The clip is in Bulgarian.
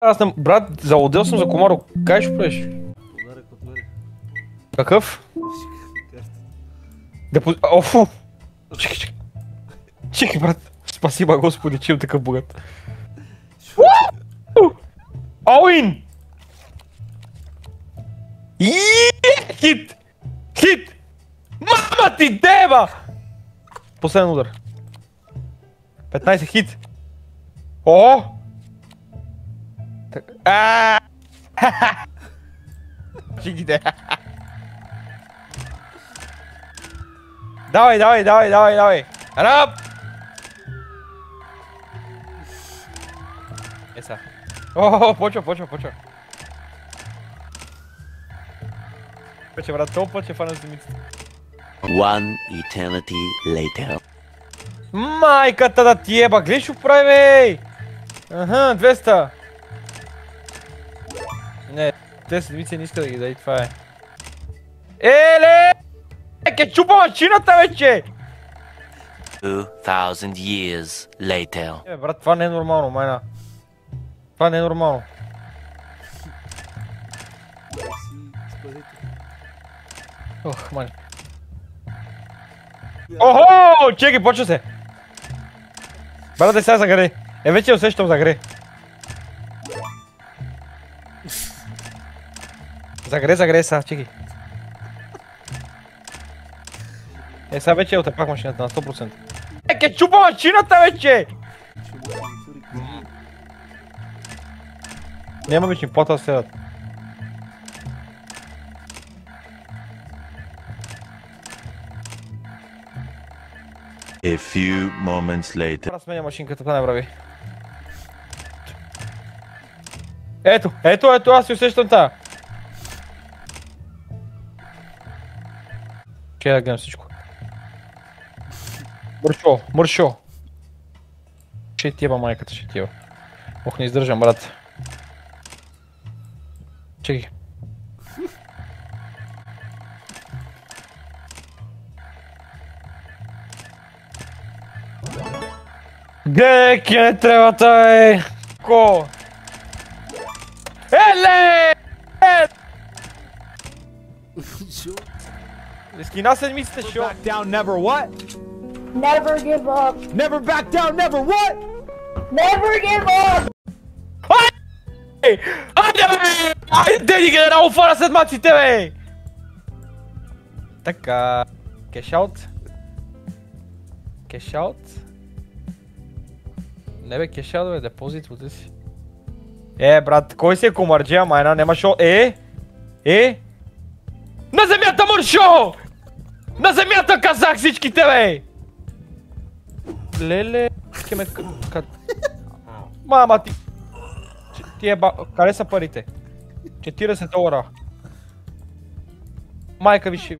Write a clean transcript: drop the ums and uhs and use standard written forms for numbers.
Аз съм, брат, заудел съм за комаро. Кай ще правиш? Подарък от мене. Какъв? Офу! Чекай. Чекай, брат. Спасибо, Господи, че им такъв богат. Оуин! Хит! Хит! Мама ти деба! Последен удар. 15 хит. О! Чиките. Давай. Рап! Еса. О, почва. Пече, брат, толкова че фана земицата. One eternity later. Майката да ти еба, гледай шо прави, бей! Аха, 200. Не, те седмици не иска да ги дай, това е. Еле! Ке чупа машината вече! 2000 years later. Брат, това не е нормално, майна. Това не е нормално. Ох, мани. Охо! Чекай, почва се! Брат, да сега загре. Вече усещам загре. Загре, сега, чекай. Сега вече отепах машината на 100%. Ке чупа машината вече! Няма вече ни плата да седат. A few moments later. Трябва да сменя машинката, това не прави. Ето, аз си усещам тая. Ще да гледам всичко. Мършо. Ще тиеба майката, ще тиеба. Ох, не издържам, брат. Чекай. Гледай, ке не трябва тай! Ко? Еле! Скина седмицата, шо? Back down, never what? Never give up. Never back down, never what? Never give up. Айде, бе! Айде, ни генерал, фара след маците, бе! Така... Кешаут. Не бе, кешаут, бе, депозит, води си. Брат, кой си е комарджия, майна, нема шо... На земята, мършо! На земята казах всичките, бе! Леле... Мама ти... Къде са парите? $40. Майка ви ще...